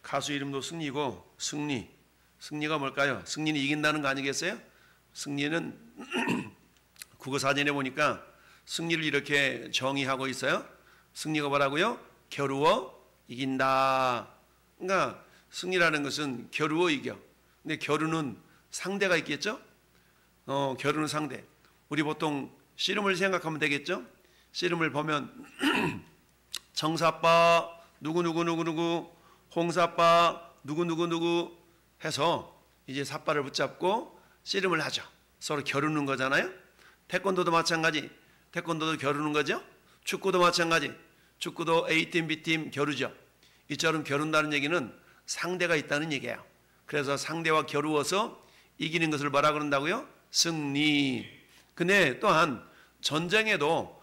가수 이름도 승리고 승리가 뭘까요? 승리는 이긴다는 거 아니겠어요? 승리는 국어사전에 보니까 승리를 이렇게 정의하고 있어요. 승리가 뭐라고요? 겨루어 이긴다. 그러니까 승리라는 것은 겨루어 이겨. 근데 겨루는 상대가 있겠죠? 겨루는 상대. 우리 보통 씨름을 생각하면 되겠죠? 씨름을 보면 정사빠 누구누구 홍사빠 누구누구 해서 이제 삿발을 붙잡고 씨름을 하죠. 서로 겨루는 거잖아요. 태권도도 마찬가지. 태권도도 겨루는 거죠. 축구도 마찬가지. 축구도 A팀 B팀 겨루죠. 이처럼 겨룬다는 얘기는 상대가 있다는 얘기예요. 그래서 상대와 겨루어서 이기는 것을 뭐라 그런다고요? 승리. 근데 또한 전쟁에도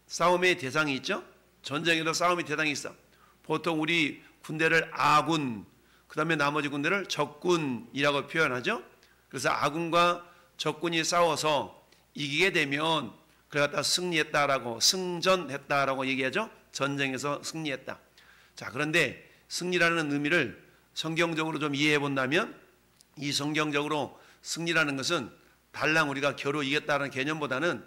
싸움의 대상이 있죠. 전쟁에도 싸움의 대상이 있어. 보통 우리 군대를 아군, 그 다음에 나머지 군대를 적군이라고 표현하죠. 그래서 아군과 적군이 싸워서 이기게 되면 그걸 갖다 승리했다라고, 승전했다라고 얘기하죠. 전쟁에서 승리했다. 자, 그런데 승리라는 의미를 성경적으로 좀 이해해 본다면, 이 성경적으로 승리라는 것은 달랑 우리가 겨루 이겼다는 개념보다는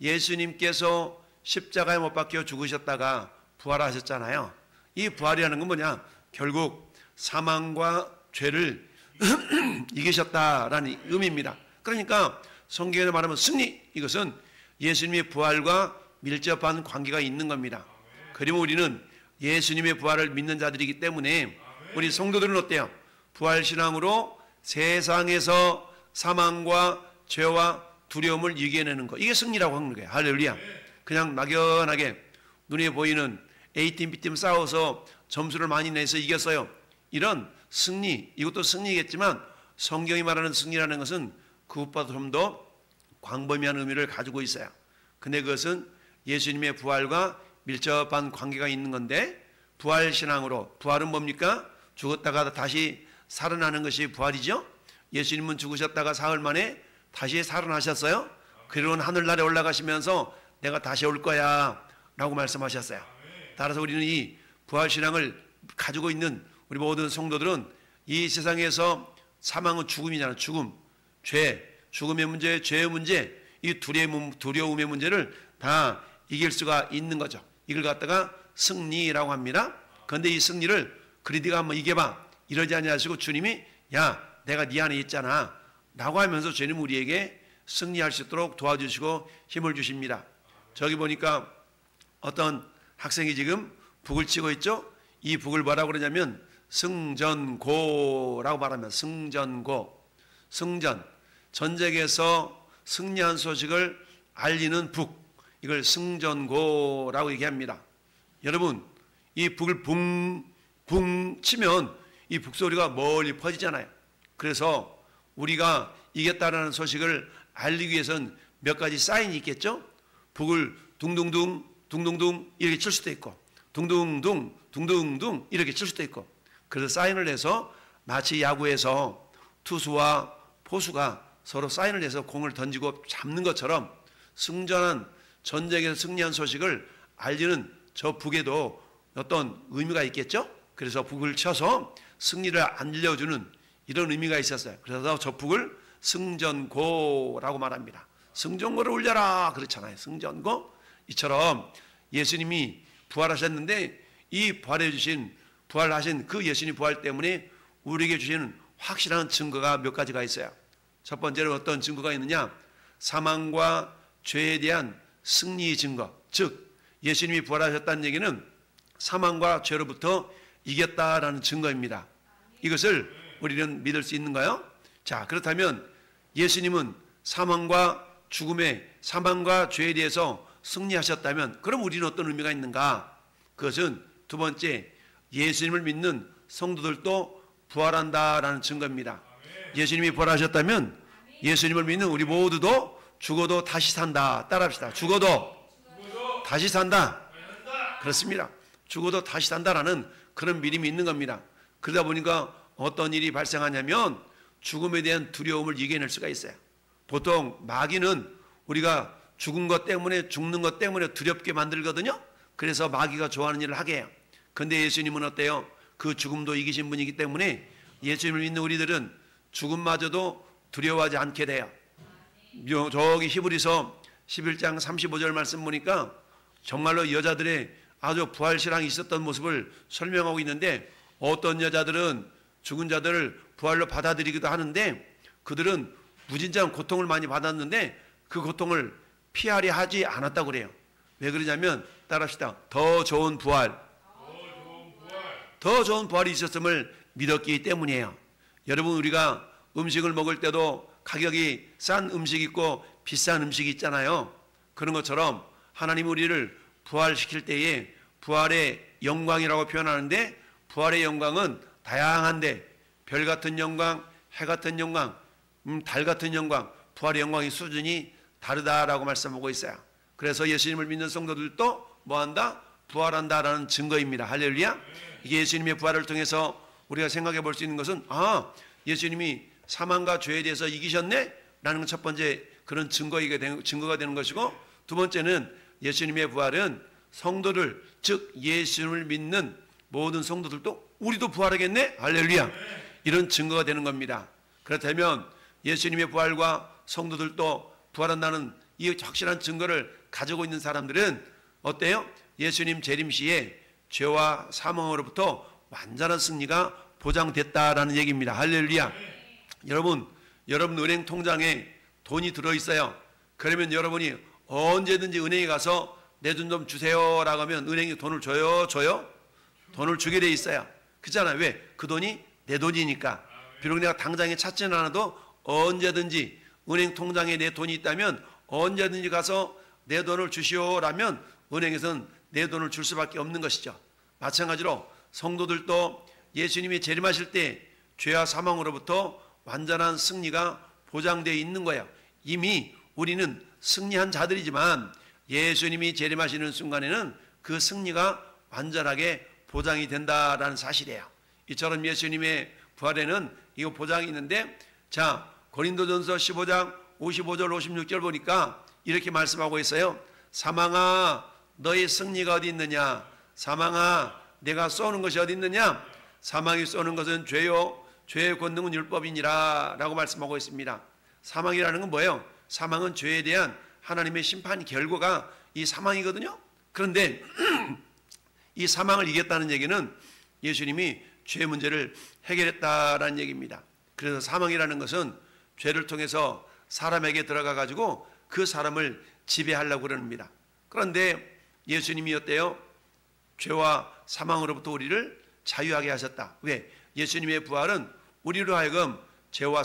예수님께서 십자가에 못 박혀 죽으셨다가 부활하셨잖아요. 이 부활이라는 건 뭐냐? 결국 사망과 죄를 이기셨다라는 의미입니다. 그러니까 성경에 말하면 승리, 이것은 예수님의 부활과 밀접한 관계가 있는 겁니다. 그리고 우리는 예수님의 부활을 믿는 자들이기 때문에 우리 성도들은 어때요? 부활신앙으로 세상에서 사망과 죄와 두려움을 이겨내는 것, 이게 승리라고 하는 거예요. 할렐루야. 그냥 막연하게 눈에 보이는 A팀 B팀 싸워서 점수를 많이 내서 이겼어요, 이런 승리, 이것도 승리겠지만 성경이 말하는 승리라는 것은 그것보다 좀 더 광범위한 의미를 가지고 있어요. 근데 그것은 예수님의 부활과 밀접한 관계가 있는 건데, 부활신앙으로, 부활은 뭡니까? 죽었다가 다시 살아나는 것이 부활이죠. 예수님은 죽으셨다가 사흘 만에 다시 살아나셨어요. 그리고는 하늘나라에 올라가시면서 내가 다시 올 거야 라고 말씀하셨어요. 따라서 우리는 이 부활신앙을 가지고 있는 우리 모든 성도들은 이 세상에서 사망은 죽음이잖아요. 죽음, 죄, 죽음의 문제, 죄의 문제, 이 두려움의 문제를 다 이길 수가 있는 거죠. 이걸 갖다가 승리라고 합니다. 그런데 이 승리를 그리 네가 한번 이겨봐, 이러지 아니하시고 주님이 야, 내가 네 안에 있잖아 라고 하면서 주님 우리에게 승리할 수 있도록 도와주시고 힘을 주십니다. 저기 보니까 어떤 학생이 지금 북을 치고 있죠. 이 북을 뭐라고 그러냐면 승전고라고 말하면, 승전고, 승전, 전쟁에서 승리한 소식을 알리는 북, 이걸 승전고라고 얘기합니다. 여러분, 이 북을 붕 치면 이 북소리가 멀리 퍼지잖아요. 그래서 우리가 이겼다라는 소식을 알리기 위해서는 몇 가지 사인이 있겠죠. 북을 둥둥둥 이렇게 칠 수도 있고, 둥둥둥 이렇게 칠 수도 있고, 그래서 사인을 해서 마치 야구에서 투수와 포수가 서로 사인을 해서 공을 던지고 잡는 것처럼 승전한, 전쟁에서 승리한 소식을 알리는 저 북에도 어떤 의미가 있겠죠. 그래서 북을 쳐서 승리를 알려주는 이런 의미가 있었어요. 그래서 저 북을 승전고라고 말합니다. 승전고를 울려라 그렇잖아요. 승전고. 이처럼 예수님이 부활하셨는데 이 부활하신 그 예수님 부활 때문에 우리에게 주시는 확실한 증거가 몇 가지가 있어요. 첫 번째로 어떤 증거가 있느냐? 사망과 죄에 대한 승리의 증거. 즉 예수님이 부활하셨다는 얘기는 사망과 죄로부터 이겼다라는 증거입니다. 이것을 우리는 믿을 수 있는가요? 자, 그렇다면 예수님은 사망과 죄에 대해서 승리하셨다면 그럼 우리는 어떤 의미가 있는가? 그것은 두 번째, 예수님을 믿는 성도들도 부활한다라는 증거입니다. 예수님이 부활하셨다면 예수님을 믿는 우리 모두도 죽어도 다시 산다. 따라합시다. 죽어도 다시 산다. 그렇습니다. 죽어도 다시 산다라는 그런 믿음이 있는 겁니다. 그러다 보니까 어떤 일이 발생하냐면 죽음에 대한 두려움을 이겨낼 수가 있어요. 보통 마귀는 우리가 죽는 것 때문에 두렵게 만들거든요. 그래서 마귀가 좋아하는 일을 하게 해요. 근데 예수님은 어때요? 그 죽음도 이기신 분이기 때문에 예수님을 믿는 우리들은 죽음마저도 두려워하지 않게 돼요. 저기 히브리서 11장 35절 말씀 보니까 정말로 여자들의 아주 부활신앙이 있었던 모습을 설명하고 있는데, 어떤 여자들은 죽은 자들을 부활로 받아들이기도 하는데 그들은 무진장 고통을 많이 받았는데 그 고통을 피하려 하지 않았다고 그래요. 왜 그러냐면, 따라합시다. 더 좋은 부활이 있었음을 믿었기 때문이에요. 여러분, 우리가 음식을 먹을 때도 가격이 싼 음식이 있고 비싼 음식이 있잖아요. 그런 것처럼 하나님 우리를 부활시킬 때에 부활의 영광이라고 표현하는데, 부활의 영광은 다양한데 별 같은 영광, 해 같은 영광, 달 같은 영광, 부활의 영광의 수준이 다르다라고 말씀하고 있어요. 그래서 예수님을 믿는 성도들도 뭐한다? 부활한다라는 증거입니다. 할렐루야. 이게 예수님의 부활을 통해서 우리가 생각해 볼 수 있는 것은, 예수님이 사망과 죄에 대해서 이기셨네? 라는 첫 번째 그런 증거가 되는 것이고, 두 번째는 예수님의 부활은 성도들, 즉 예수님을 믿는 모든 성도들도 우리도 부활하겠네? 할렐루야. 이런 증거가 되는 겁니다. 그렇다면 예수님의 부활과 성도들도 부활한다는 이 확실한 증거를 가지고 있는 사람들은 어때요? 예수님 재림시에 죄와 사망으로부터 완전한 승리가 보장됐다라는 얘기입니다. 할렐루야. 여러분 은행 통장에 돈이 들어있어요. 그러면 여러분이 언제든지 은행에 가서 내 돈 좀 주세요 라고 하면 은행이 돈을 줘요? 돈을 주게 돼 있어요. 그렇잖아요. 왜? 그 돈이 내 돈이니까. 비록 내가 당장에 찾지는 않아도 언제든지 은행 통장에 내 돈이 있다면 언제든지 가서 내 돈을 주시오라면 은행에서는 내 돈을 줄 수밖에 없는 것이죠. 마찬가지로 성도들도 예수님이 재림하실 때 죄와 사망으로부터 완전한 승리가 보장되어 있는 거예요. 이미 우리는 승리한 자들이지만 예수님이 재림하시는 순간에는 그 승리가 완전하게 보장이 된다라는 사실이에요. 이처럼 예수님의 부활에는 이 보장이 있는데, 자, 고린도전서 15장 55절 56절 보니까 이렇게 말씀하고 있어요. 사망아 너의 승리가 어디 있느냐? 사망아 내가 쏘는 것이 어디 있느냐? 사망이 쏘는 것은 죄요 죄의 권능은 율법이니라 라고 말씀하고 있습니다. 사망이라는 건 뭐예요? 사망은 죄에 대한 하나님의 심판 결과가 이 사망이거든요. 그런데 이 사망을 이겼다는 얘기는 예수님이 죄 문제를 해결했다라는 얘기입니다. 그래서 사망이라는 것은 죄를 통해서 사람에게 들어가 가지고 그 사람을 지배하려고 그럽니다. 그런데 예수님이 어때요? 죄와 사망으로부터 우리를 자유하게 하셨다. 왜? 예수님의 부활은 우리로 하여금 죄와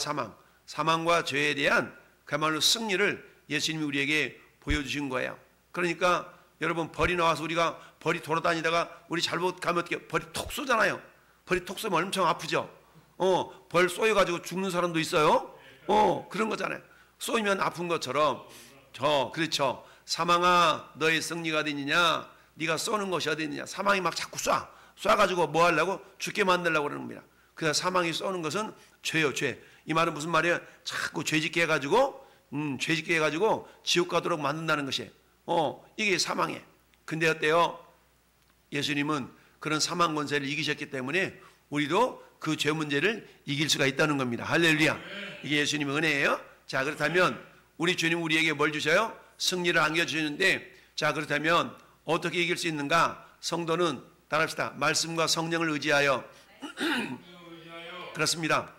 사망과 죄에 대한 그야말로 승리를 예수님이 우리에게 보여주신 거예요. 그러니까 여러분, 벌이 나와서 우리가 벌이 돌아다니다가 우리 잘못 가면 어떻게 벌이 톡 쏘잖아요. 벌이 톡 쏘면 엄청 아프죠. 벌 쏘여가지고 죽는 사람도 있어요. 그런 거잖아요. 쏘이면 아픈 것처럼 그렇죠. 사망아 너의 승리가 어디 있느냐? 네가 쏘는 것이 어디 있느냐? 사망이 막 자꾸 쏴가지고 뭐 하려고? 죽게 만들려고 그러는 겁니다. 그래서 사망이 쏘는 것은 죄요, 죄. 이 말은 무슨 말이에요? 자꾸 죄짓게 해가지고 지옥 가도록 만든다는 것이에요. 이게 사망이에요. 근데 어때요? 예수님은 그런 사망 권세를 이기셨기 때문에 우리도 그 죄 문제를 이길 수가 있다는 겁니다. 할렐루야. 이게 예수님의 은혜예요. 자, 그렇다면 우리 주님 우리에게 뭘 주셔요? 승리를 안겨주시는데, 자, 그렇다면 어떻게 이길 수 있는가? 성도는 따라합시다. 말씀과 성령을 의지하여 그렇습니다.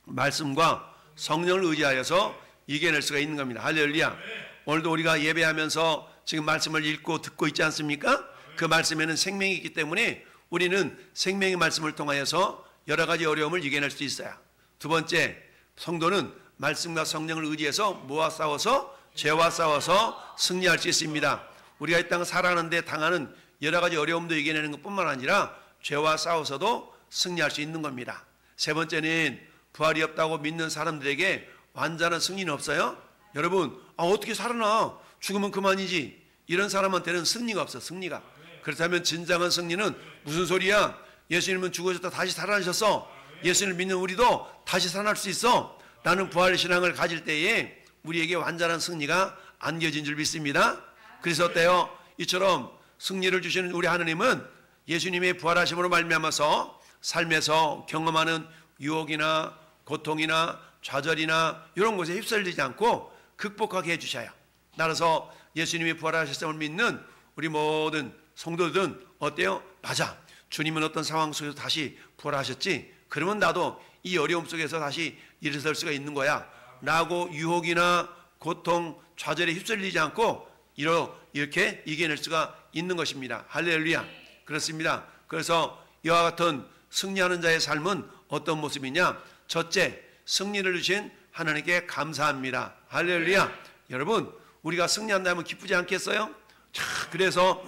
말씀과 성령을 의지하여서 이겨낼 수가 있는 겁니다. 할렐루야. 오늘도 우리가 예배하면서 지금 말씀을 읽고 듣고 있지 않습니까? 그 말씀에는 생명이 있기 때문에 우리는 생명의 말씀을 통하여서 여러 가지 어려움을 이겨낼 수 있어요. 두 번째, 성도는 말씀과 성령을 의지해서 뭐와 싸워서? 죄와 싸워서 승리할 수 있습니다. 우리가 이 땅을 살아가는데 당하는 여러 가지 어려움도 이겨내는 것뿐만 아니라 죄와 싸워서도 승리할 수 있는 겁니다. 세 번째는 부활이 없다고 믿는 사람들에게 완전한 승리는 없어요. 여러분, 어떻게 살아나? 죽으면 그만이지. 이런 사람한테는 승리가 없어. 승리가. 그렇다면 진정한 승리는 무슨 소리야? 예수님은 죽으셨다 다시 살아나셨어. 예수님을 믿는 우리도 다시 살아날 수 있어. 나는 부활의 신앙을 가질 때에 우리에게 완전한 승리가 안겨진 줄 믿습니다. 그래서 어때요? 이처럼 승리를 주시는 우리 하나님은 예수님의 부활하심으로 말미암아서 삶에서 경험하는 유혹이나 고통이나 좌절이나 이런 것에 휩쓸리지 않고 극복하게 해주셔요. 따라서 예수님이 부활하셨음을 믿는 우리 모든 성도들은 어때요? 맞아, 주님은 어떤 상황 속에서 다시 부활하셨지, 그러면 나도 이 어려움 속에서 다시 일어설 수가 있는 거야 라고 유혹이나 고통, 좌절에 휩쓸리지 않고 이렇게 이겨낼 수가 있는 것입니다. 할렐루야. 그렇습니다. 그래서 이와 같은 승리하는 자의 삶은 어떤 모습이냐? 첫째, 승리를 주신 하나님께 감사합니다. 할렐루야. 여러분, 우리가 승리한다면 기쁘지 않겠어요? 자, 그래서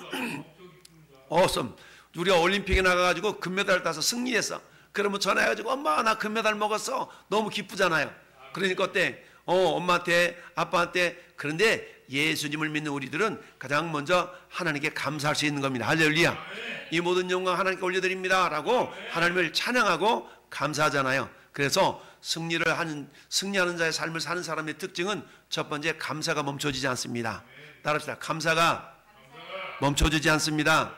우리가 올림픽에 나가가지고 금메달 따서 승리했어. 그러면 전화해가지고 엄마 나 금메달 먹었어. 너무 기쁘잖아요. 그러니까 어때? 엄마한테 아빠한테. 그런데 예수님을 믿는 우리들은 가장 먼저 하나님께 감사할 수 있는 겁니다. 할렐루야. 이 모든 영광 하나님께 올려드립니다 라고 하나님을 찬양하고 감사하잖아요. 그래서 승리하는 자의 삶을 사는 사람의 특징은 첫 번째, 감사가 멈춰지지 않습니다. 따라합시다. 감사가 멈춰지지 않습니다.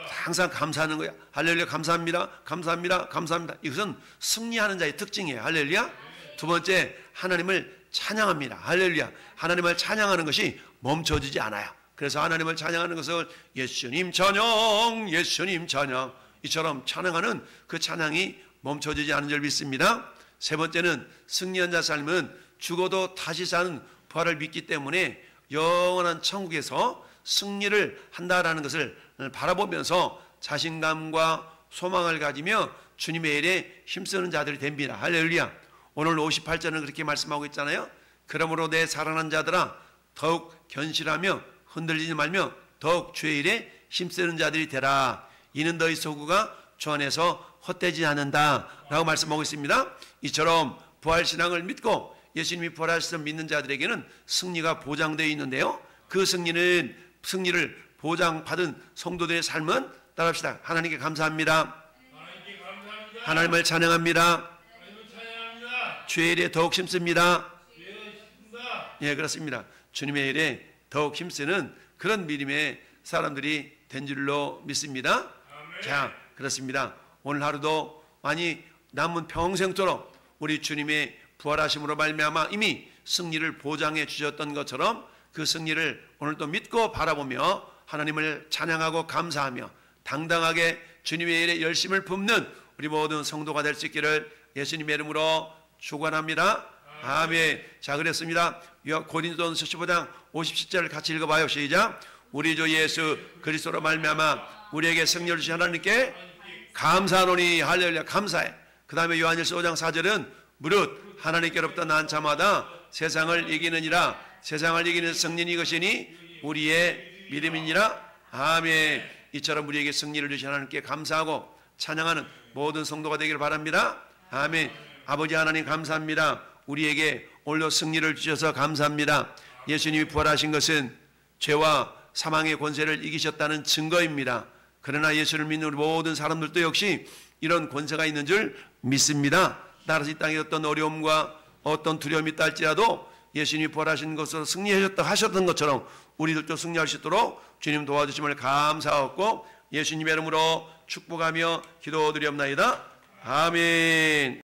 항상 감사하는 거야. 할렐루야. 감사합니다. 감사합니다. 감사합니다. 이것은 승리하는 자의 특징이에요. 할렐루야. 두 번째, 하나님을 찬양합니다. 할렐루야. 하나님을 찬양하는 것이 멈춰지지 않아요. 그래서 하나님을 찬양하는 것을 예수님 찬양, 예수님 찬양 이처럼 찬양하는 그 찬양이 멈춰지지 않은 줄 믿습니다. 세 번째는 승리한 자 삶은 죽어도 다시 사는 부활을 믿기 때문에 영원한 천국에서 승리를 한다라는 것을 바라보면서 자신감과 소망을 가지며 주님의 일에 힘쓰는 자들이 됩니다. 할렐루야. 오늘 58절은 그렇게 말씀하고 있잖아요. 그러므로 내 사랑하는 자들아 더욱 견실하며 흔들리지 말며 더욱 주의 일에 힘쓰는 자들이 되라. 이는 너희 소구가 주 안에서 헛되지 않는다 라고 말씀하고 있습니다. 이처럼 부활신앙을 믿고 예수님이 부활하셨음을 믿는 자들에게는 승리가 보장되어 있는데요, 그 승리를 보장받은 성도들의 삶은 따라합시다. 하나님께 감사합니다. 하나님을 찬양합니다. 주의 일에 더욱 힘씁니다. 예, 그렇습니다. 주님의 일에 더욱 힘쓰는 그런 믿음의 사람들이 된 줄로 믿습니다. 자, 그렇습니다. 오늘 하루도 남은 평생토록 우리 주님의 부활하심으로 말미암아 이미 승리를 보장해 주셨던 것처럼 그 승리를 오늘도 믿고 바라보며 하나님을 찬양하고 감사하며 당당하게 주님의 일에 열심을 붓는 우리 모든 성도가 될 수 있기를 예수님의 이름으로 축원합니다. 아멘. 자, 그랬습니다. 고린도전서 15장 57절을 같이 읽어봐요. 시작. 우리 주 예수 그리스도로 말미암아 우리에게 승리를 주신 하나님께 감사하노니. 할렐루야. 감사해. 그 다음에 요한일서 5장 4절은 무릇 하나님께로부터 난 자마다 세상을 이기느니라. 세상을 이기는 승리는 이것이니 우리의 믿음이니라. 아멘. 이처럼 우리에게 승리를 주신 하나님께 감사하고 찬양하는 모든 성도가 되기를 바랍니다. 아멘. 아버지 하나님 감사합니다. 우리에게 오늘도 승리를 주셔서 감사합니다. 예수님이 부활하신 것은 죄와 사망의 권세를 이기셨다는 증거입니다. 그러나 예수를 믿는 우리 모든 사람들도 역시 이런 권세가 있는 줄 믿습니다. 따라서 이 땅에 어떤 어려움과 어떤 두려움이 있다 할지라도 예수님이 부활하신 것으로 승리하셨던 것처럼 우리들도 승리할 수 있도록 주님 도와주심을 감사하고 예수님의 이름으로 축복하며 기도드리옵나이다. 아멘.